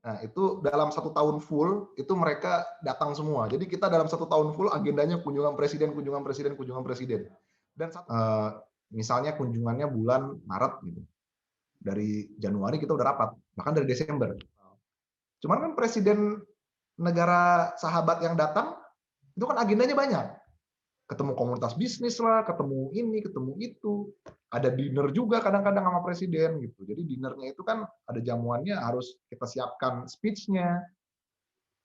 Nah, itu dalam 1 tahun full, itu mereka datang semua. Jadi kita dalam 1 tahun full agendanya kunjungan presiden, kunjungan presiden, kunjungan presiden. Dan misalnya kunjungannya bulan Maret gitu. Dari Januari kita udah rapat, bahkan dari Desember. Cuman kan presiden negara sahabat yang datang, itu kan agendanya banyak. Ketemu komunitas bisnis lah, ketemu ini, ketemu itu. Ada dinner juga kadang-kadang sama presiden gitu. Jadi dinernya itu kan ada jamuannya, harus kita siapkan speech-nya.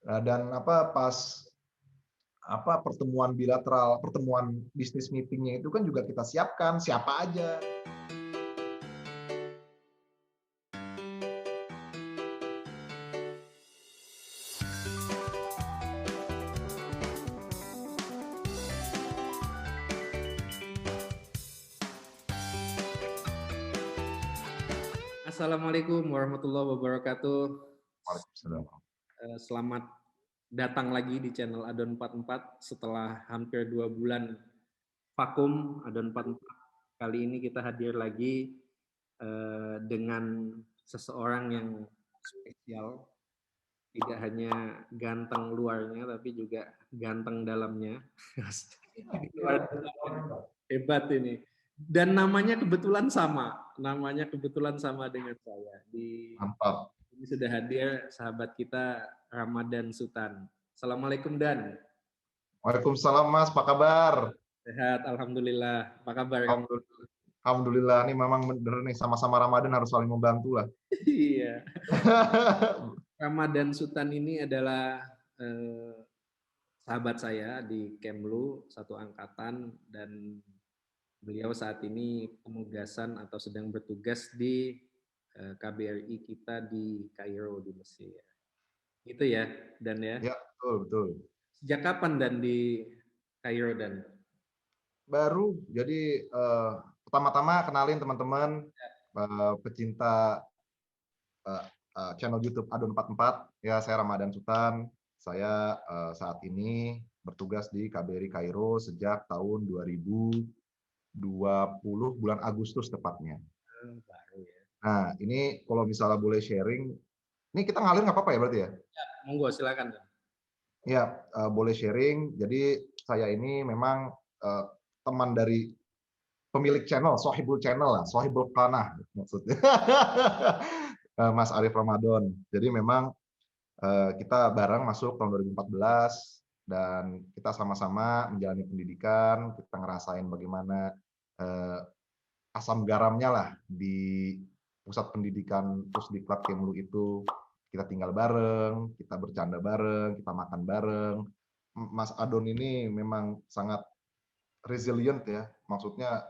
Dan pas pertemuan bilateral, pertemuan bisnis meeting-nya itu kan juga kita siapkan siapa aja. Assalamualaikum warahmatullahi wabarakatuh. Waalaikumsalam. Selamat datang lagi di channel Adon 44 setelah hampir 2 bulan vakum Adon 44. Kali ini kita hadir lagi dengan seseorang yang spesial. Tidak hanya ganteng luarnya, tapi juga ganteng dalamnya. Hebat ini. Dan namanya kebetulan sama. Namanya kebetulan sama dengan saya. Mantap. Ini sudah hadir sahabat kita Ramadan Sutan. Assalamualaikum Dan. Waalaikumsalam Mas, apa kabar? Sehat, alhamdulillah. Apa kabar kamu? Alhamdulillah, ini memang bener nih sama-sama Ramadan harus saling membantu lah. Iya. Ramadan Sutan ini adalah sahabat saya di Kemlu, satu angkatan, dan beliau saat ini penugasan atau sedang bertugas di KBRI kita di Kairo di Mesir. Itu ya, Dan ya? Ya, betul. Sejak kapan Dan di Kairo, Dan? Baru, jadi pertama-tama kenalin teman-teman pecinta channel YouTube Adon 44. Ya, saya Ramadan Sutan. Saya saat ini bertugas di KBRI Kairo sejak tahun 2020 bulan Agustus tepatnya. Baru ya. Nah, ini kalau misalnya boleh sharing, ini kita ngalir nggak apa-apa ya berarti ya? Ya, monggo silakan. Ya, boleh sharing. Jadi saya ini memang teman dari pemilik channel, Sohibul Channel lah, Sohibul Qanah maksudnya. Mas Arif Ramadan. Jadi memang kita bareng masuk tahun 2014 dan kita sama-sama menjalani pendidikan, kita ngerasain bagaimana asam garamnya lah di pusat pendidikan Pusdiklat Kemlu itu. Kita tinggal bareng, kita bercanda bareng, kita makan bareng. Mas Adon ini memang sangat resilient ya, maksudnya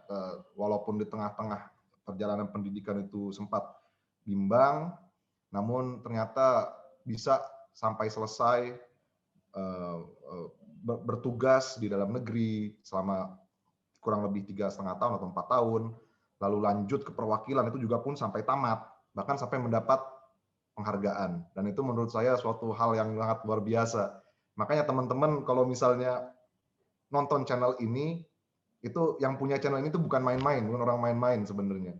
walaupun di tengah-tengah perjalanan pendidikan itu sempat bimbang, namun ternyata bisa sampai selesai bertugas di dalam negeri selama kurang lebih 3,5 tahun atau 4 tahun, lalu lanjut ke perwakilan itu juga pun sampai tamat, bahkan sampai mendapat penghargaan. Dan itu menurut saya suatu hal yang sangat luar biasa. Makanya teman-teman kalau misalnya nonton channel ini, itu yang punya channel ini tuh bukan main-main, bukan orang main-main sebenarnya.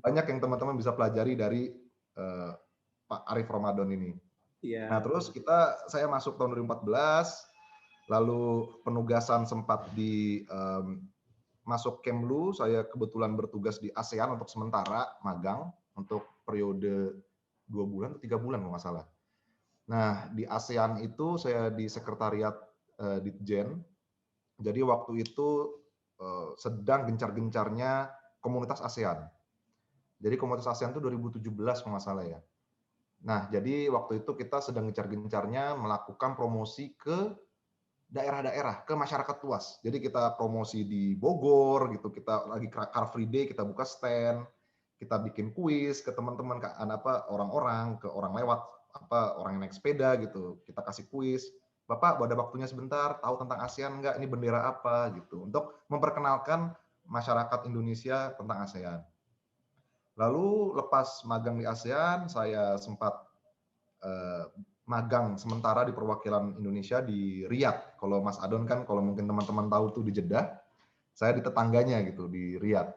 Banyak yang teman-teman bisa pelajari dari Pak Arif Ramadan ini. Ya. Nah, terus saya masuk tahun 2014, lalu penugasan sempat di masuk Kemlu, saya kebetulan bertugas di ASEAN untuk sementara, magang, untuk periode 2 bulan atau 3 bulan kalau nggak salah. Nah, di ASEAN itu saya di sekretariat Ditjen. Jadi waktu itu sedang gencar-gencarnya komunitas ASEAN. Jadi komunitas ASEAN itu 2017 kalau nggak salah ya. Nah, jadi waktu itu kita sedang gencar-gencarnya melakukan promosi ke daerah-daerah, ke masyarakat luas. Jadi kita promosi di Bogor gitu, kita lagi Car Free Day, kita buka stand, kita bikin kuis ke teman-teman, orang-orang, ke orang lewat, orang yang naik sepeda gitu, kita kasih kuis. Bapak, ada waktunya sebentar, tahu tentang ASEAN nggak? Ini bendera apa gitu, untuk memperkenalkan masyarakat Indonesia tentang ASEAN. Lalu lepas magang di ASEAN, saya sempat magang sementara di perwakilan Indonesia di Riyadh. Kalau Mas Adon kan, kalau mungkin teman-teman tahu tuh di Jeddah, saya di tetangganya gitu, di Riyadh.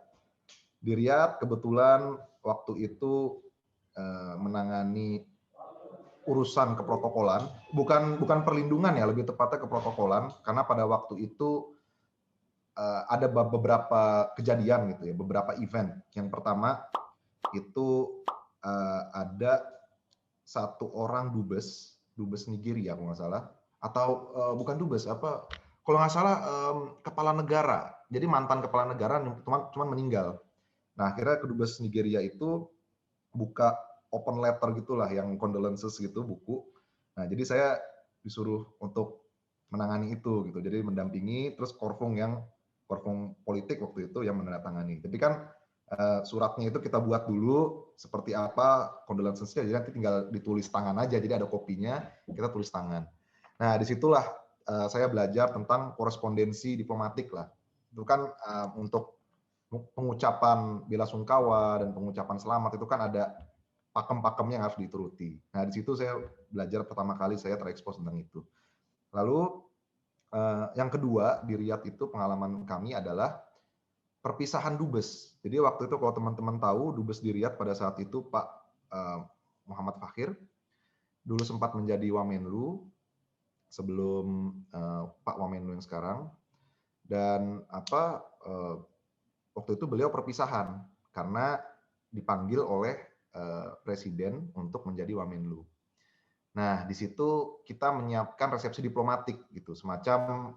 Di Riyadh kebetulan waktu itu menangani urusan keprotokolan, bukan perlindungan ya, lebih tepatnya keprotokolan, karena pada waktu itu ada beberapa kejadian gitu ya, beberapa event. Yang pertama itu ada satu orang dubes Nigeria kalau nggak salah, atau bukan dubes apa, kalau nggak salah kepala negara. Jadi mantan kepala negara cuman meninggal. Nah akhirnya kedubes Nigeria itu buka open letter gitulah, yang condolences gitu, buku. Nah jadi saya disuruh untuk menangani itu gitu. Jadi mendampingi, terus korfung politik waktu itu yang menandatangani. Tapi kan suratnya itu kita buat dulu seperti apa condolences-nya, jadi nanti tinggal ditulis tangan aja, jadi ada kopinya, kita tulis tangan. Nah disitulah saya belajar tentang korespondensi diplomatik lah. Itu kan untuk pengucapan bela sungkawa dan pengucapan selamat itu kan ada pakem-pakemnya yang harus dituruti. Nah di situ saya belajar pertama kali, saya terekspos tentang itu. Lalu yang kedua di Riyadh itu pengalaman kami adalah perpisahan dubes. Jadi waktu itu kalau teman-teman tahu, dubes di Riyadh pada saat itu Pak Muhammad Fakhir, dulu sempat menjadi Wamenlu sebelum Pak Wamenlu yang sekarang. Dan waktu itu beliau perpisahan karena dipanggil oleh presiden untuk menjadi Wamenlu. Nah, di situ kita menyiapkan resepsi diplomatik gitu, semacam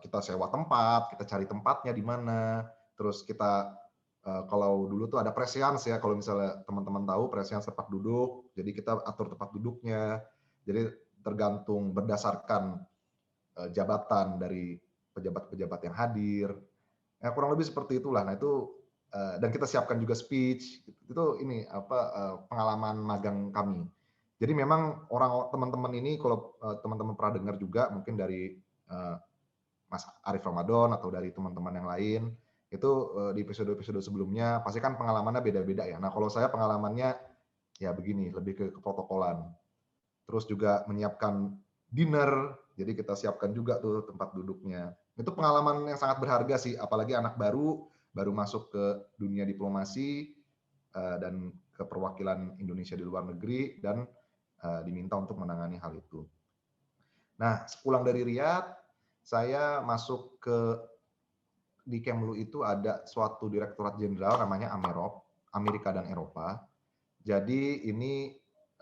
kita sewa tempat, kita cari tempatnya di mana, terus kita kalau dulu tuh ada prescience ya, kalau misalnya teman-teman tahu prescience tempat duduk, jadi kita atur tempat duduknya, jadi tergantung berdasarkan jabatan dari pejabat-pejabat yang hadir. Ya, kurang lebih seperti itulah. Nah itu dan kita siapkan juga speech. Itu ini pengalaman magang kami. Jadi memang teman-teman ini, kalau teman-teman pernah dengar juga mungkin dari Mas Arif Ramadan atau dari teman-teman yang lain, itu di episode-episode sebelumnya pasti kan pengalamannya beda-beda ya. Nah kalau saya pengalamannya ya begini, lebih ke protokolan. Terus juga menyiapkan dinner, jadi kita siapkan juga tuh tempat duduknya. Itu pengalaman yang sangat berharga sih, apalagi anak baru masuk ke dunia diplomasi dan ke perwakilan Indonesia di luar negeri, dan diminta untuk menangani hal itu. Nah, sepulang dari Riyadh, saya masuk di Kemlu itu ada suatu direktorat jenderal namanya AMEROP, Amerika dan Eropa. Jadi ini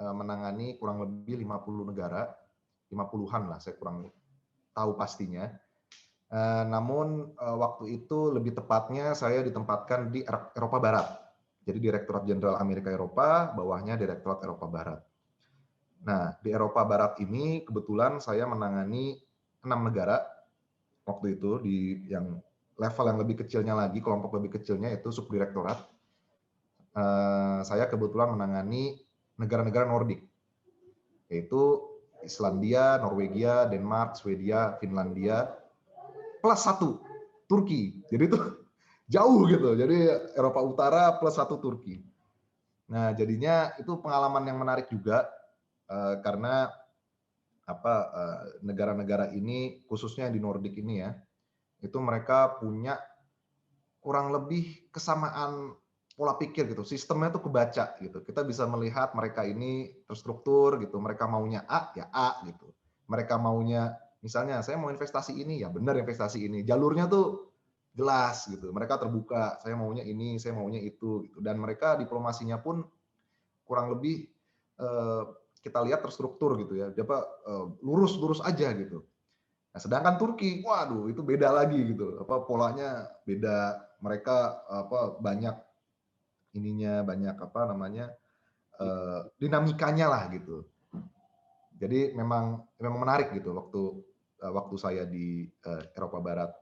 menangani kurang lebih 50 negara, 50-an lah, saya kurang tahu pastinya. Namun waktu itu lebih tepatnya saya ditempatkan di Eropa Barat. Jadi Direktorat Jenderal Amerika Eropa, bawahnya Direktorat Eropa Barat. Nah, di Eropa Barat ini kebetulan saya menangani 6 negara waktu itu, di yang level yang lebih kecilnya lagi, kelompok lebih kecilnya itu subdirektorat. Saya kebetulan menangani negara-negara Nordik, yaitu Islandia, Norwegia, Denmark, Swedia, Finlandia, plus 1 Turki. Jadi itu jauh gitu. Jadi Eropa Utara plus 1 Turki. Nah, jadinya itu pengalaman yang menarik juga karena negara-negara ini, khususnya di Nordik ini ya, itu mereka punya kurang lebih kesamaan pola pikir gitu, sistemnya tuh kebaca gitu. Kita bisa melihat mereka ini terstruktur gitu, mereka maunya A ya A gitu. Mereka maunya misalnya saya mau investasi ini, ya benar investasi ini. Jalurnya tuh jelas gitu. Mereka terbuka, saya maunya ini, saya maunya itu gitu. Dan mereka diplomasinya pun kurang lebih kita lihat terstruktur gitu ya. Lurus-lurus aja gitu. Nah, sedangkan Turki, waduh itu beda lagi gitu. Polanya beda. Mereka banyak dinamikanya lah gitu. Jadi memang menarik gitu waktu saya di Eropa Barat.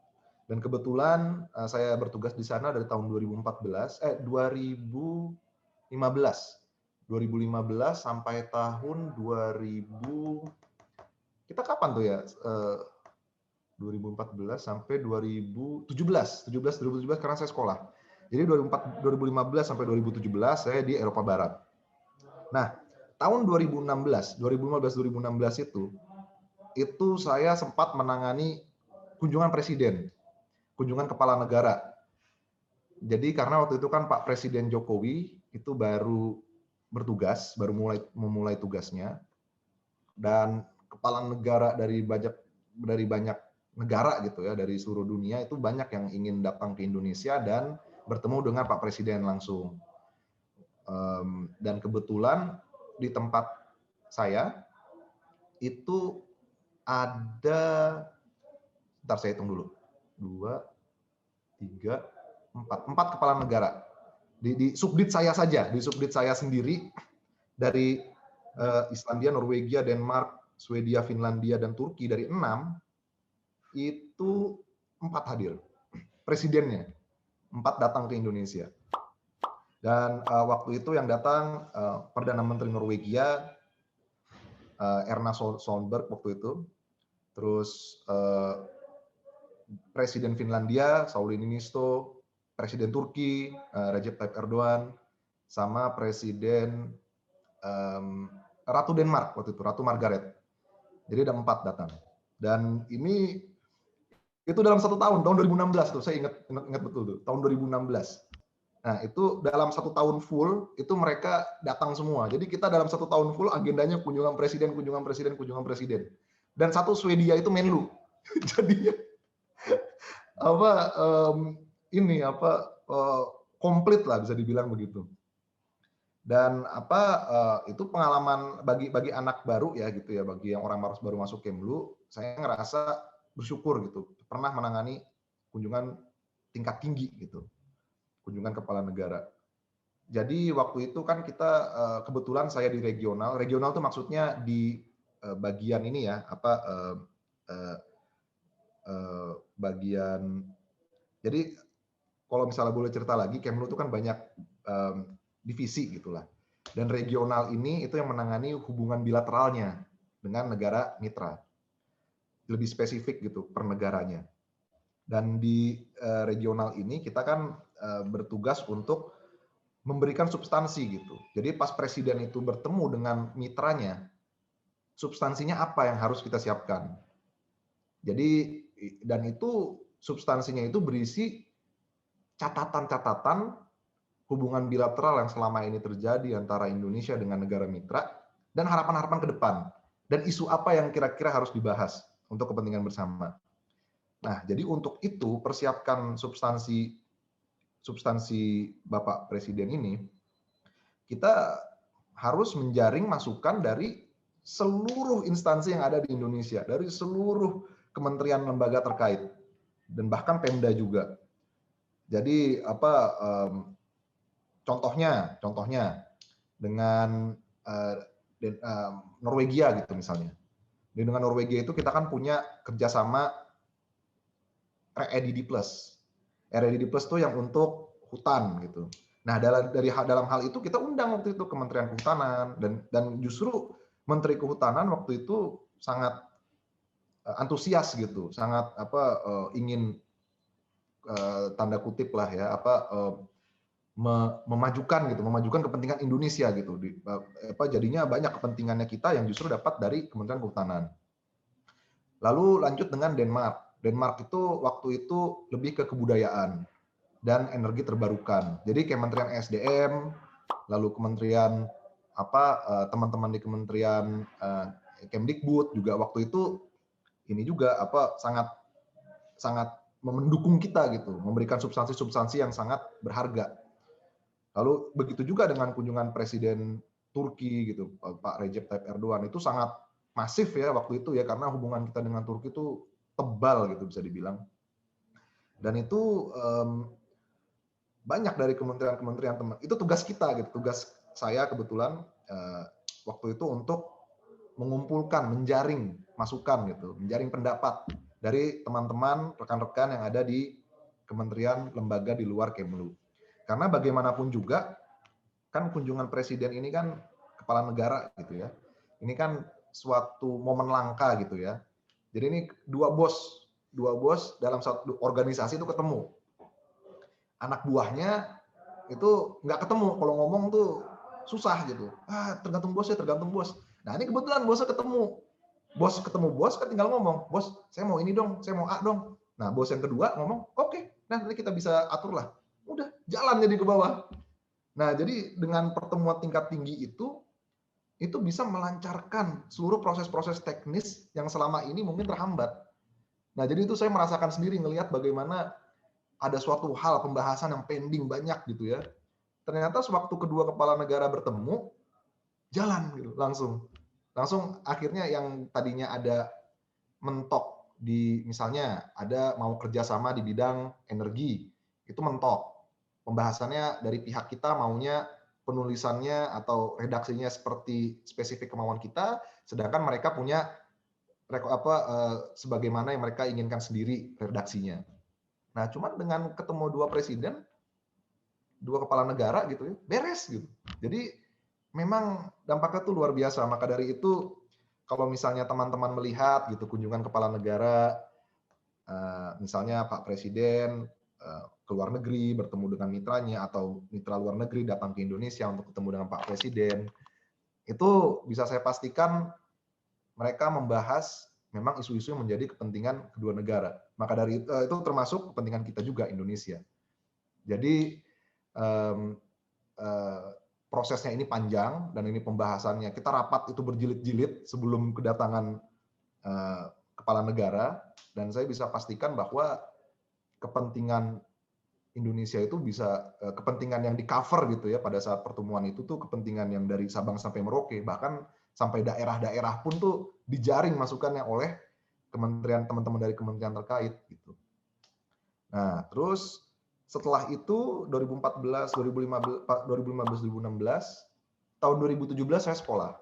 Dan kebetulan saya bertugas di sana dari tahun 2015 sampai tahun 2000. Kita kapan tuh ya? 2014 sampai 2017 karena saya sekolah. Jadi 2015 sampai 2017 saya di Eropa Barat. Nah, tahun 2015 itu saya sempat menangani kunjungan presiden, kunjungan kepala negara. Jadi karena waktu itu kan Pak Presiden Jokowi itu baru bertugas, baru memulai tugasnya, dan kepala negara dari banyak negara gitu ya, dari seluruh dunia itu banyak yang ingin datang ke Indonesia dan bertemu dengan Pak Presiden langsung. Dan kebetulan di tempat saya itu ada, ntar saya hitung dulu, 2, 3, 4 kepala negara. Di subdit saya saja, di subdit saya sendiri, dari Islandia, Norwegia, Denmark, Swedia, Finlandia, dan Turki, dari 6, itu 4 hadir. Presidennya, 4 datang ke Indonesia. Dan waktu itu yang datang Perdana Menteri Norwegia, Erna Solberg waktu itu, terus Presiden Finlandia, Sauli Niinisto, Presiden Turki, Recep Tayyip Erdogan, sama Presiden Ratu Denmark waktu itu, Ratu Margaret. Jadi ada 4 datang. Dan ini itu dalam 1 tahun 2016 tuh, saya ingat betul tuh, tahun 2016. Nah, itu dalam 1 tahun full, itu mereka datang semua. Jadi kita dalam 1 tahun full agendanya kunjungan presiden. Dan satu Swedia itu Menlu. Jadi komplit lah bisa dibilang begitu. Dan itu pengalaman bagi anak baru ya gitu ya, bagi yang orang baru masuk Kemlu, saya ngerasa bersyukur gitu, pernah menangani kunjungan tingkat tinggi gitu. Kunjungan kepala negara. Jadi waktu itu kan kita kebetulan saya di regional itu maksudnya di bagian ini ya, bagian. Jadi kalau misalnya boleh cerita lagi, Kemlu itu kan banyak divisi gitulah. Dan regional ini itu yang menangani hubungan bilateralnya dengan negara mitra. Lebih spesifik gitu per negaranya. Dan di regional ini kita kan bertugas untuk memberikan substansi gitu. Jadi pas presiden itu bertemu dengan mitranya, substansinya apa yang harus kita siapkan. Jadi dan itu substansinya itu berisi catatan-catatan hubungan bilateral yang selama ini terjadi antara Indonesia dengan negara mitra dan harapan-harapan ke depan dan isu apa yang kira-kira harus dibahas untuk kepentingan bersama. Nah, jadi untuk itu persiapkan substansi Bapak Presiden ini, kita harus menjaring masukan dari seluruh instansi yang ada di Indonesia, dari seluruh kementerian lembaga terkait, dan bahkan Pemda juga. Jadi contohnya dengan Norwegia gitu misalnya. Dengan Norwegia itu kita kan punya kerjasama REDD+. REDD+ itu yang untuk hutan gitu. Nah, dalam hal itu kita undang waktu itu Kementerian Kehutanan dan justru Menteri Kehutanan waktu itu sangat antusias gitu, sangat ingin tanda kutip lah ya memajukan kepentingan Indonesia gitu. Jadinya banyak kepentingannya kita yang justru dapat dari Kementerian Kehutanan. Lalu lanjut dengan Denmark. Denmark itu waktu itu lebih ke kebudayaan dan energi terbarukan. Jadi Kementerian SDM, lalu Kementerian teman-teman di Kementerian Kemdikbud juga waktu itu ini juga sangat mendukung kita gitu, memberikan substansi-substansi yang sangat berharga. Lalu begitu juga dengan kunjungan Presiden Turki gitu, Pak Recep Tayyip Erdogan, itu sangat masif ya waktu itu ya, karena hubungan kita dengan Turki itu tebal gitu bisa dibilang. Dan itu banyak dari kementerian-kementerian teman. Itu tugas kita gitu, tugas saya kebetulan waktu itu untuk mengumpulkan, menjaring masukan gitu, menjaring pendapat dari teman-teman, rekan-rekan yang ada di kementerian lembaga di luar Kemlu. Karena bagaimanapun juga kan kunjungan presiden ini kan kepala negara gitu ya. Ini kan suatu momen langka gitu ya. Jadi ini dua bos dalam satu organisasi itu ketemu. Anak buahnya itu nggak ketemu, kalau ngomong tuh susah gitu. Tergantung bos ya, tergantung bos. Nah ini kebetulan bosnya ketemu. Bos kan tinggal ngomong, bos saya mau ini dong, saya mau A dong. Nah bos yang kedua ngomong, oke, nah nanti kita bisa atur lah. Udah, jalan jadi ke bawah. Nah, jadi dengan pertemuan tingkat tinggi itu bisa melancarkan seluruh proses-proses teknis yang selama ini mungkin terhambat. Nah, jadi itu saya merasakan sendiri ngelihat bagaimana ada suatu hal pembahasan yang pending banyak gitu ya. Ternyata sewaktu kedua kepala negara bertemu, jalan gitu langsung. Langsung akhirnya yang tadinya ada mentok di misalnya ada mau kerjasama di bidang energi, itu mentok. Pembahasannya dari pihak kita maunya penulisannya atau redaksinya seperti spesifik kemauan kita, sedangkan mereka punya sebagaimana yang mereka inginkan sendiri redaksinya. Nah, cuman dengan ketemu dua presiden, dua kepala negara gitu ya, beres gitu. Jadi memang dampaknya tuh luar biasa. Maka dari itu kalau misalnya teman-teman melihat gitu kunjungan kepala negara, misalnya Pak Presiden ke luar negeri bertemu dengan mitranya atau mitra luar negeri datang ke Indonesia untuk ketemu dengan Pak Presiden, itu bisa saya pastikan mereka membahas memang isu-isu yang menjadi kepentingan kedua negara. Maka dari itu termasuk kepentingan kita juga Indonesia. Jadi prosesnya ini panjang dan ini pembahasannya kita rapat itu berjilid-jilid sebelum kedatangan kepala negara, dan saya bisa pastikan bahwa kepentingan Indonesia itu bisa kepentingan yang di cover gitu ya pada saat pertemuan itu tuh kepentingan yang dari Sabang sampai Merauke, bahkan sampai daerah-daerah pun tuh dijaring masukannya oleh teman-teman dari kementerian terkait gitu. Nah, terus setelah itu 2014, 2015, 2016, tahun 2017 saya sekolah.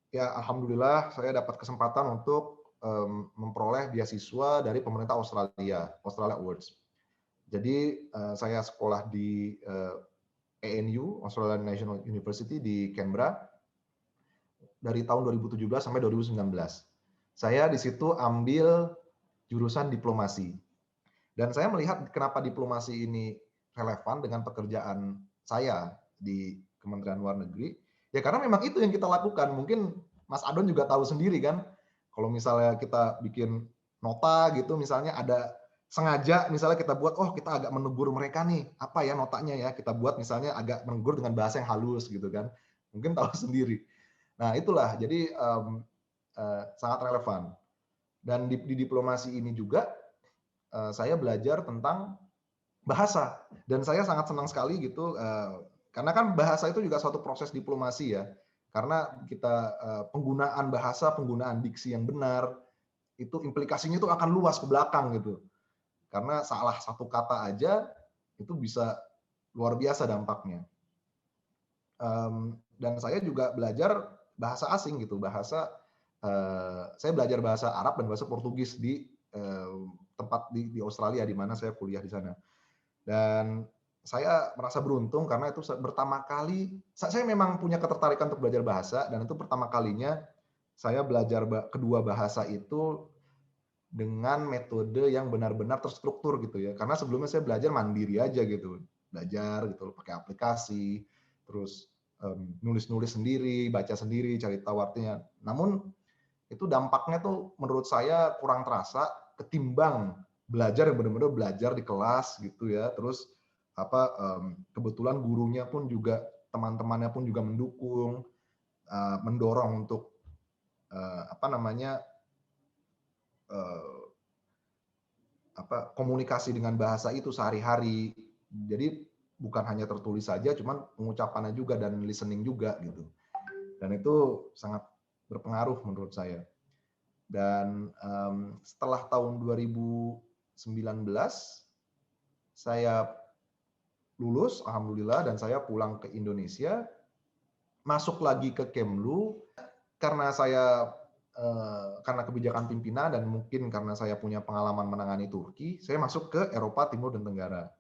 Ya alhamdulillah saya dapat kesempatan untuk memperoleh beasiswa dari pemerintah Australia, Australia Awards. Jadi saya sekolah di ANU, Australian National University di Canberra dari tahun 2017 sampai 2019. Saya di situ ambil jurusan diplomasi. Dan saya melihat kenapa diplomasi ini relevan dengan pekerjaan saya di Kementerian Luar Negeri. Ya karena memang itu yang kita lakukan. Mungkin Mas Adon juga tahu sendiri kan, kalau misalnya kita bikin nota gitu, misalnya ada sengaja misalnya kita buat, oh kita agak menegur mereka nih, apa ya notanya ya, kita buat misalnya agak menegur dengan bahasa yang halus gitu kan. Mungkin tahu sendiri. Nah itulah, jadi sangat relevan. Dan di diplomasi ini juga saya belajar tentang bahasa, dan saya sangat senang sekali gitu karena kan bahasa itu juga suatu proses diplomasi ya, karena kita penggunaan bahasa, penggunaan diksi yang benar itu implikasinya itu akan luas ke belakang gitu, karena salah satu kata aja itu bisa luar biasa dampaknya. Dan saya juga belajar bahasa asing gitu, saya belajar bahasa Arab dan bahasa Portugis di tempat di Australia di mana saya kuliah di sana. Dan saya merasa beruntung karena itu pertama kali saya memang punya ketertarikan untuk belajar bahasa, dan itu pertama kalinya saya belajar kedua bahasa itu dengan metode yang benar-benar terstruktur gitu ya. Karena sebelumnya saya belajar mandiri aja gitu. Belajar gitu pakai aplikasi, terus nulis-nulis sendiri, baca sendiri, cari tahu artinya. Namun itu dampaknya tuh menurut saya kurang terasa ketimbang belajar yang benar-benar belajar di kelas gitu ya. Terus kebetulan gurunya pun juga, teman-temannya pun juga mendukung, mendorong untuk komunikasi dengan bahasa itu sehari-hari. Jadi bukan hanya tertulis saja, cuman pengucapannya juga dan listening juga gitu. Dan itu sangat berpengaruh menurut saya. Dan setelah tahun 2019 saya lulus, alhamdulillah, dan saya pulang ke Indonesia, masuk lagi ke Kemlu karena karena kebijakan pimpinan dan mungkin karena saya punya pengalaman menangani Turki, saya masuk ke Eropa Timur dan Tenggara.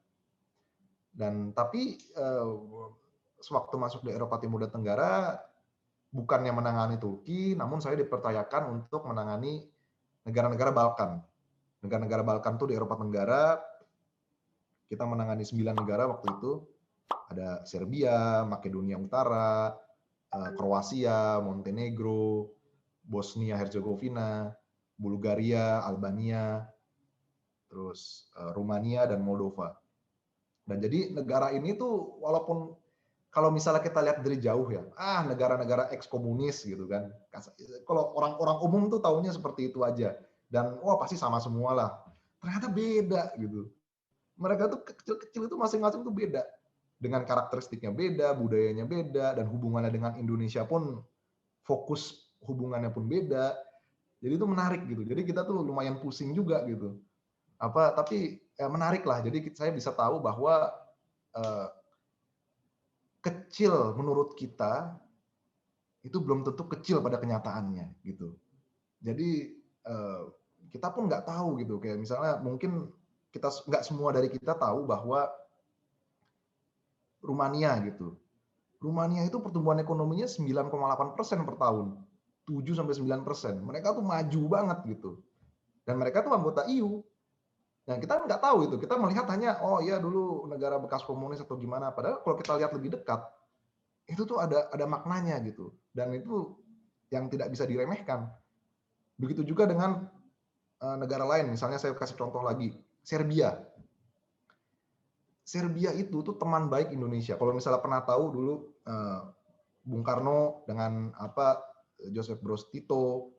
Dan tapi sewaktu masuk di Eropa Timur dan Tenggara, bukannya menangani Turki, namun saya dipercayakan untuk menangani negara-negara Balkan. Negara-negara Balkan itu di Eropa Tenggara, kita menangani 9 negara waktu itu. Ada Serbia, Makedonia Utara, Kroasia, Montenegro, Bosnia Herzegovina, Bulgaria, Albania, terus Rumania dan Moldova. Dan jadi negara ini tuh walaupun kalau misalnya kita lihat dari jauh ya, negara-negara eks-komunis gitu kan. Kalau orang-orang umum tuh taunya seperti itu aja. Dan wah pasti sama semua lah. Ternyata beda gitu. Mereka tuh kecil-kecil itu masing-masing tuh beda. Dengan karakteristiknya beda, budayanya beda, dan hubungannya dengan Indonesia pun fokus hubungannya pun beda. Jadi itu menarik gitu. Jadi kita tuh lumayan pusing juga gitu. Tapi menarik lah. Jadi saya bisa tahu bahwa eh, kecil menurut kita itu belum tentu kecil pada kenyataannya gitu. Jadi kita pun nggak tahu gitu. Kayak misalnya mungkin kita nggak semua dari kita tahu bahwa Rumania gitu. Rumania itu pertumbuhan ekonominya 9,8% per tahun. 7 sampai 9%. Mereka tuh maju banget gitu. Dan mereka tuh anggota EU. Nah, kita nggak tahu itu. Kita melihat hanya, oh iya dulu negara bekas komunis atau gimana. Padahal kalau kita lihat lebih dekat, itu tuh ada maknanya gitu. Dan itu yang tidak bisa diremehkan. Begitu juga dengan negara lain. Misalnya saya kasih contoh lagi, Serbia. Serbia itu tuh teman baik Indonesia. Kalau misalnya pernah tahu dulu Bung Karno dengan Joseph Broz Tito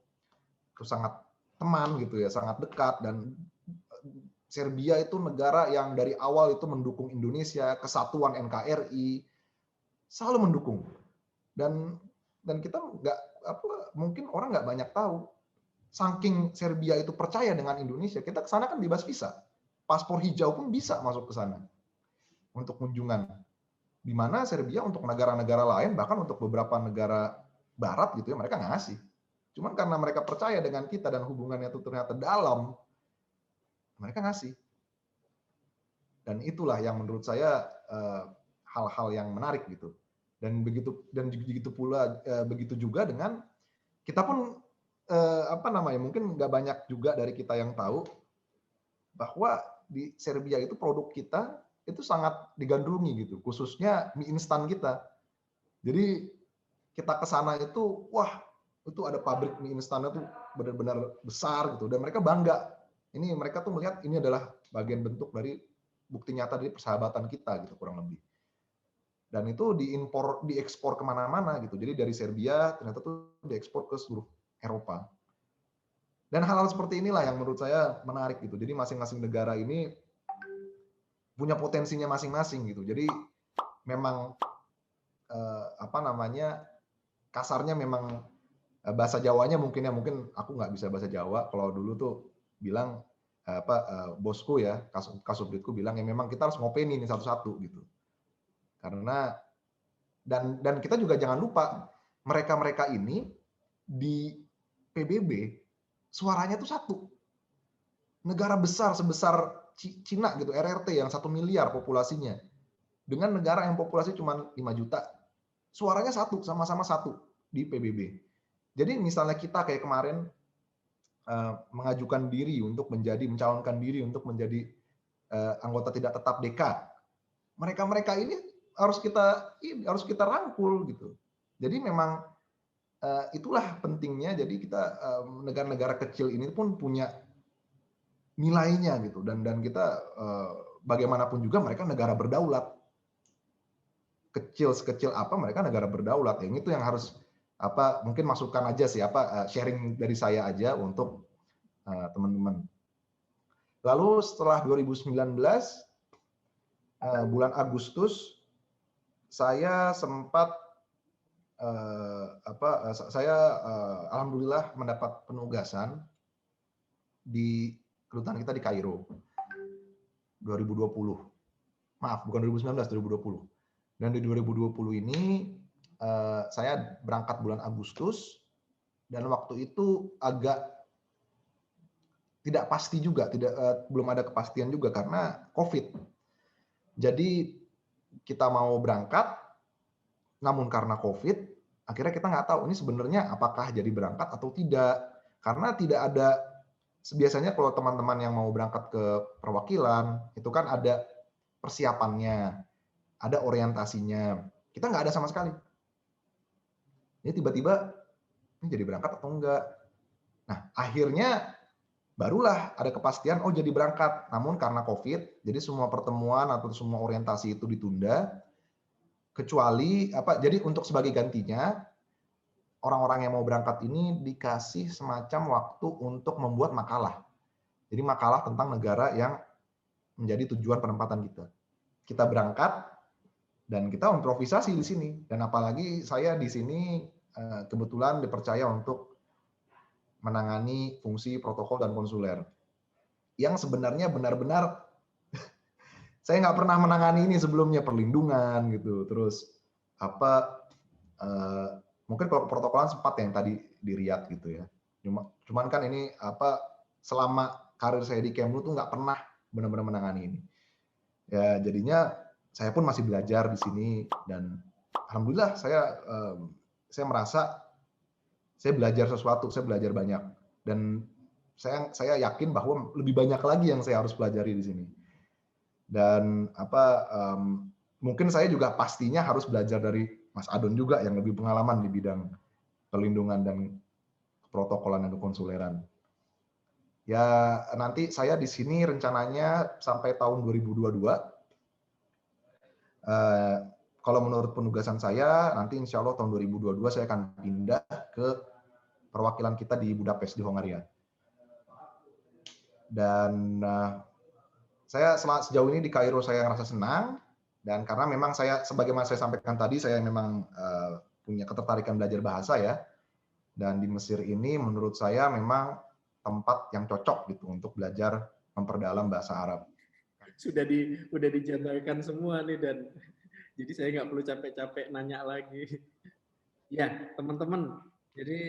itu sangat teman gitu ya, sangat dekat. Dan Serbia itu negara yang dari awal itu mendukung Indonesia, kesatuan NKRI, selalu mendukung. Dan kita nggak mungkin orang nggak banyak tahu. Saking Serbia itu percaya dengan Indonesia, kita ke sana kan bebas visa. Paspor hijau pun bisa masuk ke sana untuk kunjungan. Di mana Serbia untuk negara-negara lain, bahkan untuk beberapa negara barat gitu ya, mereka ngasih. Cuman karena mereka percaya dengan kita dan hubungannya itu ternyata dalam, mereka ngasih. Dan itulah yang menurut saya hal-hal yang menarik gitu. Dan begitu pula begitu juga dengan kita pun mungkin nggak banyak juga dari kita yang tahu bahwa di Serbia itu produk kita itu sangat digandrungi gitu, khususnya mie instan kita. Jadi kita ke sana itu, wah itu ada pabrik mie instannya tuh benar-benar besar gitu, dan mereka bangga. Ini mereka tuh melihat ini adalah bagian bentuk dari bukti nyata dari persahabatan kita gitu kurang lebih. Dan itu diekspor kemana-mana gitu. Jadi dari Serbia ternyata tuh diekspor ke seluruh Eropa. Dan hal-hal seperti inilah yang menurut saya menarik gitu. Jadi masing-masing negara ini punya potensinya masing-masing gitu. Jadi memang kasarnya memang bahasa Jawanya mungkin aku nggak bisa bahasa Jawa. Kalau dulu tuh bilang bosku ya, kasubditku bilang ya memang kita harus ngopeni nih satu-satu gitu. Karena dan kita juga jangan lupa mereka-mereka ini di PBB suaranya tuh satu. Negara besar sebesar Cina gitu, RRT yang 1 miliar populasinya, dengan negara yang populasi cuma 5 juta, suaranya satu, sama-sama satu di PBB. Jadi misalnya kita kayak kemarin mengajukan diri untuk mencalonkan diri untuk menjadi anggota tidak tetap DK, mereka ini harus kita rangkul gitu. Jadi memang itulah pentingnya. Jadi kita negara-negara kecil ini pun punya nilainya gitu, dan kita bagaimanapun juga mereka negara berdaulat. Kecil sekecil apa mereka negara berdaulat. Yang itu yang harus mungkin masukan aja sih sharing dari saya aja untuk teman-teman. Lalu setelah 2019 bulan Agustus saya sempat alhamdulillah mendapat penugasan di kedutaan kita di Kairo 2020. Maaf, bukan 2019, 2020. Dan di 2020 ini saya berangkat bulan Agustus, dan waktu itu agak tidak pasti juga, belum ada kepastian juga karena COVID. Jadi kita mau berangkat, namun karena COVID, akhirnya kita nggak tahu ini sebenarnya apakah jadi berangkat atau tidak. Karena tidak ada, biasanya kalau teman-teman yang mau berangkat ke perwakilan, itu kan ada persiapannya, ada orientasinya. Kita nggak ada sama sekali. Ini tiba-tiba ini jadi berangkat atau enggak. Nah, akhirnya barulah ada kepastian, oh jadi berangkat. Namun karena COVID, jadi semua pertemuan atau semua orientasi itu ditunda, kecuali apa? Jadi untuk sebagai gantinya, orang-orang yang mau berangkat ini dikasih semacam waktu untuk membuat makalah. Jadi makalah tentang negara yang menjadi tujuan penempatan kita. Kita berangkat dan kita improvisasi di sini. Dan apalagi saya di sini kebetulan dipercaya untuk menangani fungsi protokol dan konsuler. Yang sebenarnya benar-benar saya nggak pernah menangani ini sebelumnya, perlindungan gitu. Terus apa mungkin protokolan sempat yang tadi di Riyadh gitu ya. Cuman kan ini apa selama karir saya di Kemlu tuh nggak pernah benar-benar menangani ini. Ya jadinya saya pun masih belajar di sini dan alhamdulillah saya merasa saya belajar sesuatu, saya belajar banyak dan saya yakin bahwa lebih banyak lagi yang saya harus pelajari di sini. Dan apa mungkin saya juga pastinya harus belajar dari Mas Adon juga yang lebih pengalaman di bidang perlindungan dan protokolan dan kekonsuleran. Ya nanti saya di sini rencananya sampai tahun 2022. Kalau menurut penugasan saya nanti insya Allah tahun 2022 saya akan pindah ke perwakilan kita di Budapest di Hongaria. Dan saya sejauh ini di Kairo saya ngerasa senang dan karena memang saya sebagaimana saya sampaikan tadi saya memang punya ketertarikan belajar bahasa ya. Dan di Mesir ini menurut saya memang tempat yang cocok gitu untuk belajar memperdalam bahasa Arab. Udah dijabarkan semua nih dan jadi saya nggak perlu capek-capek nanya lagi. Ya teman-teman, jadi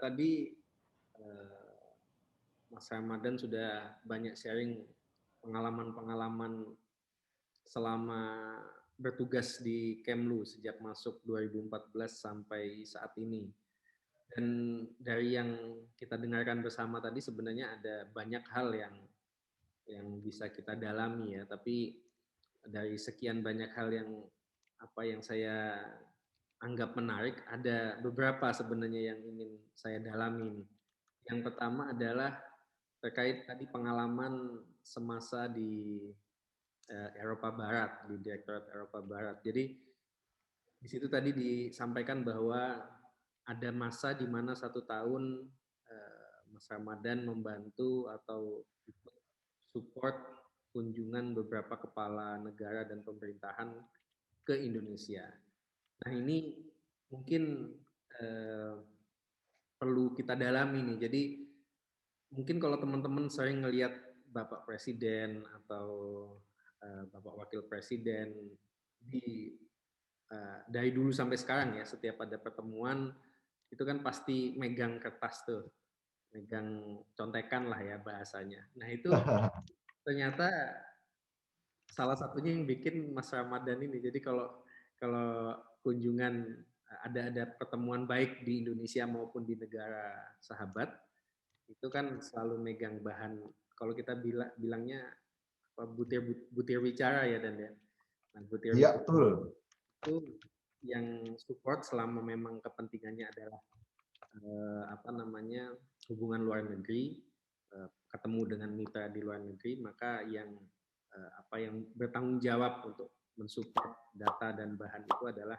tadi Mas Ramadan sudah banyak sharing pengalaman-pengalaman selama bertugas di Kemlu sejak masuk 2014 sampai saat ini. Dan dari yang kita dengarkan bersama tadi sebenarnya ada banyak hal yang bisa kita dalami ya, tapi dari sekian banyak hal yang saya anggap menarik, ada beberapa sebenarnya yang ingin saya dalami. Yang pertama adalah terkait tadi pengalaman semasa di Eropa Barat, di Direktorat Eropa Barat. Jadi di situ tadi disampaikan bahwa ada masa di mana 1 tahun Mas Ramadan membantu atau support kunjungan beberapa kepala negara dan pemerintahan ke Indonesia. Nah ini mungkin perlu kita dalami nih. Jadi mungkin kalau teman-teman sering ngelihat Bapak Presiden atau Bapak Wakil Presiden dari dulu sampai sekarang ya, setiap ada pertemuan itu kan pasti megang kertas tuh, megang contekan lah ya bahasanya. Nah itu ternyata salah satunya yang bikin Mas Ramadan ini. Jadi kalau kunjungan ada pertemuan baik di Indonesia maupun di negara sahabat, itu kan selalu megang bahan. Kalau kita bilangnya butir bicara ya dan ya. Nah, butir Iya, betul. itu yang support selama memang kepentingannya adalah hubungan luar negeri, ketemu dengan mitra di luar negeri, maka yang bertanggung jawab untuk mensupport data dan bahan itu adalah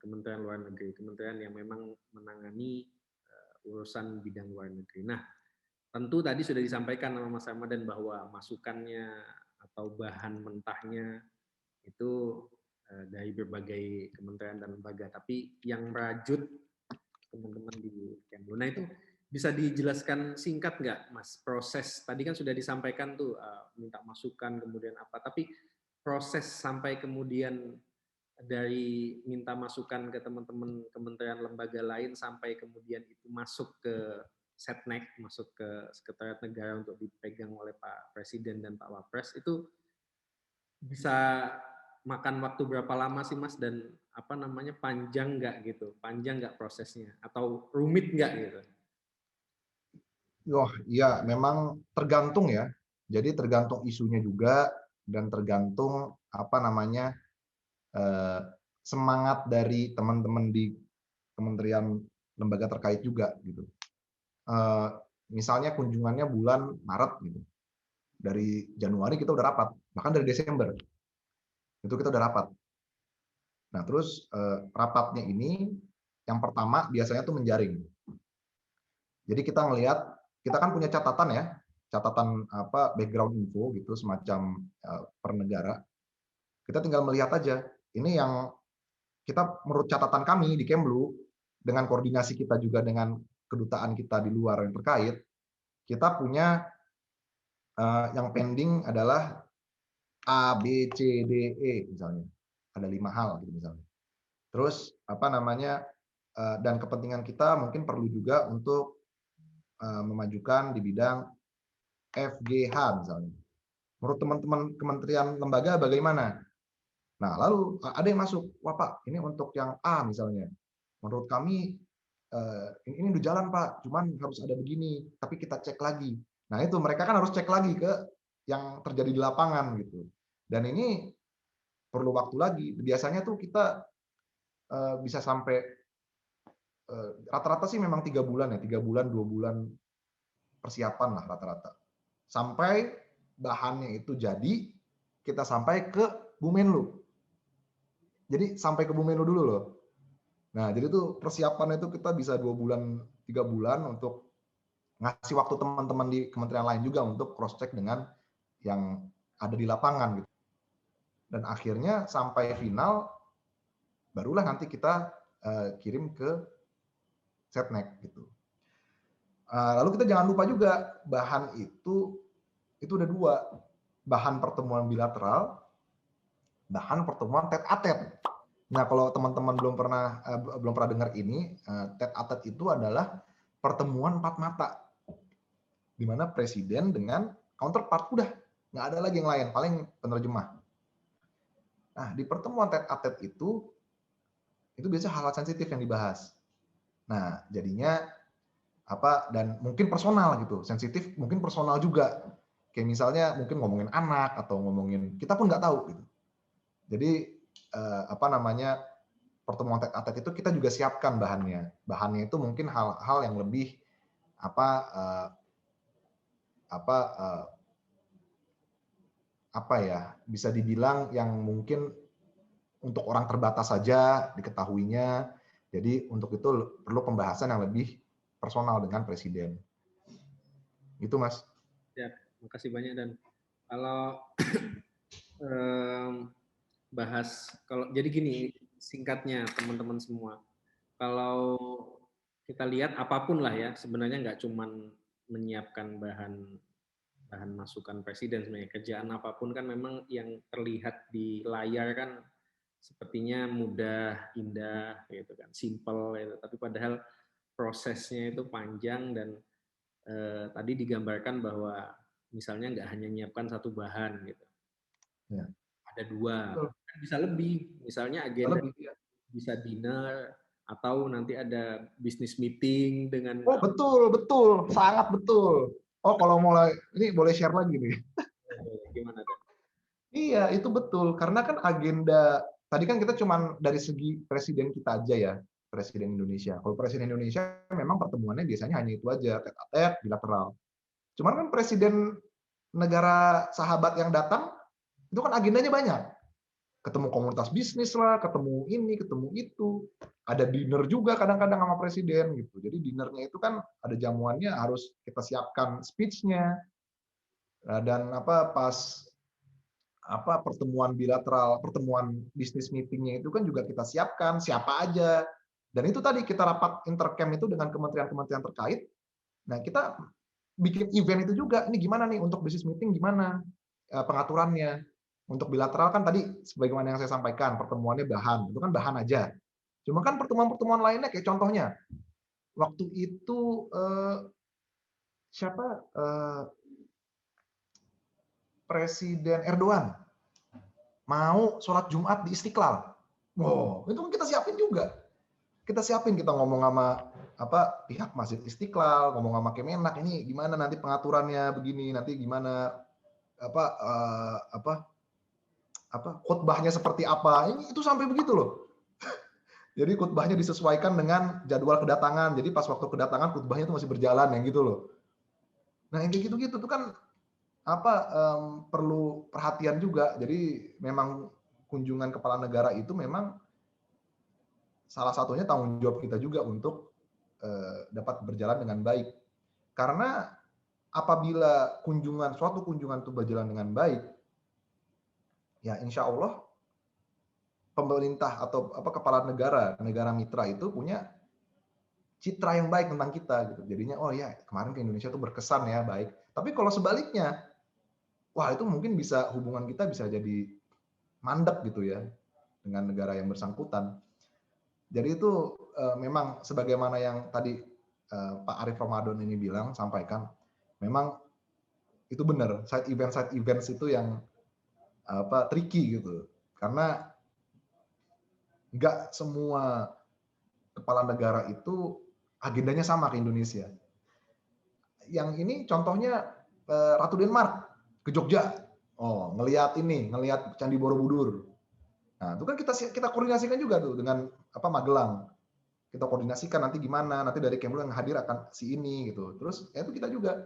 Kementerian Luar Negeri, kementerian yang memang menangani urusan bidang luar negeri. Nah, tentu tadi sudah disampaikan sama Mas Ramadan bahwa masukannya atau bahan mentahnya itu dari berbagai kementerian dan lembaga, tapi yang merajut teman-teman di Kemlu. Nah itu bisa dijelaskan singkat nggak, Mas? Proses tadi kan sudah disampaikan tuh minta masukan kemudian apa, tapi proses sampai kemudian dari minta masukan ke teman-teman kementerian lembaga lain sampai kemudian itu masuk ke Setnek, masuk ke Sekretariat Negara untuk dipegang oleh Pak Presiden dan Pak Wapres, itu bisa makan waktu berapa lama sih Mas, dan panjang nggak gitu, panjang nggak prosesnya atau rumit nggak gitu? Wah, iya memang tergantung ya. Jadi tergantung isunya juga dan tergantung semangat dari teman-teman di kementerian lembaga terkait juga gitu. misalnya kunjungannya bulan Maret gitu. Dari Januari kita udah rapat, bahkan dari Desember itu kita udah rapat. Nah, terus rapatnya ini yang pertama biasanya tuh menjaring. Jadi kita ngelihat, kita kan punya catatan ya, catatan apa background info gitu, semacam per negara. Kita tinggal melihat aja, ini yang kita menurut catatan kami di Kemlu, dengan koordinasi kita juga dengan kedutaan kita di luar yang terkait, kita punya yang pending adalah A, B, C, D, E misalnya. Ada 5 hal gitu misalnya. Terus apa namanya, dan kepentingan kita mungkin perlu juga untuk memajukan di bidang FGH misalnya. Menurut teman-teman kementerian lembaga bagaimana? Nah, lalu ada yang masuk, wah Pak, ini untuk yang A misalnya. Menurut kami ini udah jalan Pak, cuman harus ada begini, tapi kita cek lagi. Nah itu mereka kan harus cek lagi ke yang terjadi di lapangan gitu. Dan ini perlu waktu lagi. Biasanya tuh kita bisa sampai rata-rata sih memang 3 bulan ya, 3 bulan, 2 bulan persiapan lah rata-rata. Sampai bahannya itu jadi, kita sampai ke Bumenlu. Jadi sampai ke Bumenlu dulu loh. Nah, jadi tuh persiapannya itu kita bisa 2 bulan, 3 bulan untuk ngasih waktu teman-teman di kementerian lain juga untuk cross check dengan yang ada di lapangan gitu. Dan akhirnya sampai final barulah nanti kita kirim ke Setnek gitu. Lalu kita jangan lupa juga bahan itu udah 2, bahan pertemuan bilateral, bahan pertemuan tete-a-tete. Nah, kalau teman-teman belum pernah dengar ini, tete-a-tete itu adalah pertemuan 4 mata, di mana presiden dengan counterpart udah nggak ada lagi yang lain, paling penerjemah. Nah, di pertemuan tete-a-tete itu biasa hal-hal sensitif yang dibahas. Nah, jadinya apa, dan mungkin personal gitu, sensitif mungkin personal juga. Kayak misalnya mungkin ngomongin anak atau ngomongin, kita pun nggak tahu gitu. Jadi apa namanya, pertemuan tete-a-tete itu kita juga siapkan bahannya. Bahannya itu mungkin hal-hal yang lebih apa ya, bisa dibilang yang mungkin untuk orang terbatas saja diketahuinya. Jadi untuk itu perlu pembahasan yang lebih personal dengan presiden. Itu Mas. Ya, makasih banyak. Dan kalau kalau jadi gini singkatnya teman-teman semua, kalau kita lihat apapun lah ya, sebenarnya nggak cuman menyiapkan bahan masukan presiden, sebenarnya kerjaan apapun kan memang yang terlihat di layar kan sepertinya mudah, indah gitu kan, simple gitu. Tapi padahal prosesnya itu panjang. Dan tadi digambarkan bahwa misalnya nggak hanya menyiapkan satu bahan gitu, Ya. ada 2, kan bisa lebih. Misalnya agenda bisa dinner atau nanti ada business meeting dengan. Oh betul, sangat betul. Oh kalau mulai ini boleh share lagi nih. Gimana tuh? Iya itu betul, karena kan agenda tadi kan kita cuma dari segi presiden kita aja ya, presiden Indonesia. Kalau presiden Indonesia memang pertemuannya biasanya hanya itu aja, tete-a-tete, bilateral. Cuman kan presiden negara sahabat yang datang itu kan agendanya banyak. Ketemu komunitas bisnis lah, ketemu ini, ketemu itu. Ada dinner juga kadang-kadang sama presiden gitu. Jadi dinernya itu kan ada jamuannya, harus kita siapkan speech-nya. Dan pas pertemuan bilateral, pertemuan bisnis meeting-nya itu kan juga kita siapkan siapa aja. Dan itu tadi kita rapat intercam itu dengan kementerian-kementerian terkait. Nah, kita bikin event itu juga. Ini gimana nih untuk bisnis meeting, gimana pengaturannya. Untuk bilateral kan tadi sebagaimana yang saya sampaikan, pertemuannya bahan, itu kan bahan aja. Cuma kan pertemuan-pertemuan lainnya kayak contohnya waktu itu Presiden Erdogan mau sholat Jumat di Istiqlal. Wow, itu kan kita siapin juga. Kita siapin, kita ngomong sama pihak Masjid Istiqlal, ngomong sama Kemenak, ini gimana nanti pengaturannya begini, nanti gimana khutbahnya seperti apa. Itu sampai begitu loh. Jadi khutbahnya disesuaikan dengan jadwal kedatangan. Jadi pas waktu kedatangan khutbahnya itu masih berjalan yang gitu loh. Nah, yang kayak gitu-gitu tuh kan perlu perhatian juga. Jadi memang kunjungan kepala negara itu memang salah satunya tanggung jawab kita juga untuk dapat berjalan dengan baik. Karena apabila suatu kunjungan itu berjalan dengan baik, ya insya Allah pemerintah atau kepala negara mitra itu punya citra yang baik tentang kita gitu. Jadinya oh ya kemarin ke Indonesia tuh berkesan ya baik. Tapi kalau sebaliknya, wah itu mungkin hubungan kita bisa jadi mandek gitu ya dengan negara yang bersangkutan. Jadi itu memang sebagaimana yang tadi Pak Arif Ramadan ini sampaikan, memang itu benar side events itu yang tricky gitu. Karena nggak semua kepala negara itu agendanya sama ke Indonesia. Yang ini contohnya Ratu Denmark ke Jogja. Oh, ngelihat Candi Borobudur. Nah, itu kan kita koordinasikan juga tuh dengan Magelang. Kita koordinasikan nanti gimana, nanti dari Kemlu yang hadir akan si ini gitu. Terus ya itu kita juga.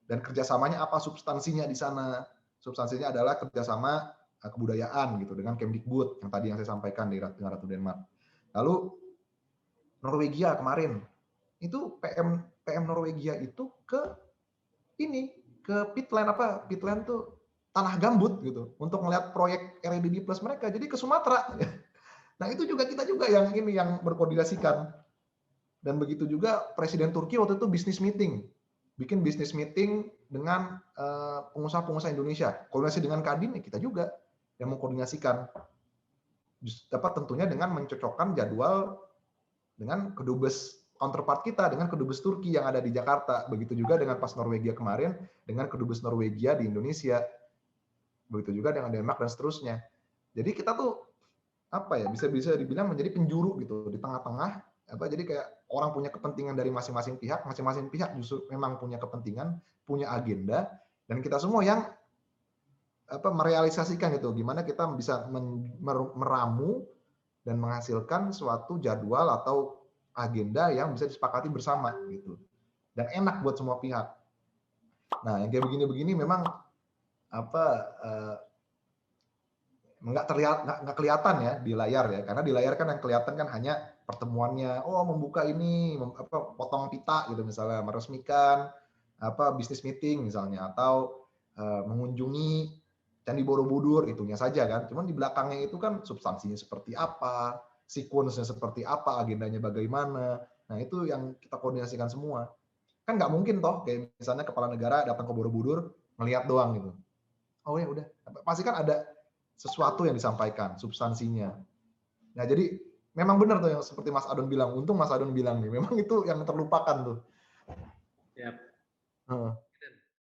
Dan kerjasamanya apa substansinya di sana? Substansinya adalah kerjasama kebudayaan gitu dengan Kemdikbud yang saya sampaikan dengan Ratu Denmark. Lalu Norwegia kemarin itu PM Norwegia itu ke Pitland tuh tanah gambut gitu untuk melihat proyek REDD Plus mereka. Jadi ke Sumatera. Nah, itu kita juga yang berkoordinasikan. Dan begitu juga Presiden Turki waktu itu bikin business meeting dengan pengusaha-pengusaha Indonesia. Koordinasi dengan Kadin kita juga yang mengkoordinasikan. Dapat tentunya dengan mencocokkan jadwal dengan kedubes counterpart kita, dengan kedubes Turki yang ada di Jakarta. Begitu juga dengan pas Norwegia kemarin, dengan kedubes Norwegia di Indonesia. Begitu juga dengan Denmark dan seterusnya. Jadi kita tuh bisa dibilang menjadi penjuru gitu di tengah-tengah. Jadi kayak orang punya kepentingan dari masing-masing pihak justru memang punya kepentingan, punya agenda, dan kita semua yang merealisasikan itu gimana kita bisa meramu dan menghasilkan suatu jadwal atau agenda yang bisa disepakati bersama gitu dan enak buat semua pihak. Nah, yang kayak begini-begini memang nggak kelihatan ya di layar ya, karena di layar kan yang kelihatan kan hanya pertemuannya, membuka ini, potong pita gitu misalnya, meresmikan bisnis meeting misalnya, atau mengunjungi Candi Borobudur, itunya saja kan. Cuman di belakangnya itu kan substansinya seperti apa, sequence-nya seperti apa, agendanya bagaimana. Nah, itu yang kita koordinasikan semua. Kan nggak mungkin toh, kayak misalnya kepala negara datang ke Borobudur, ngelihat doang gitu. Oh ya udah, pasti kan ada sesuatu yang disampaikan, substansinya. Nah, jadi memang benar tuh yang seperti Mas Adon bilang. Untung Mas Adon bilang nih, memang itu yang terlupakan tuh. Yep.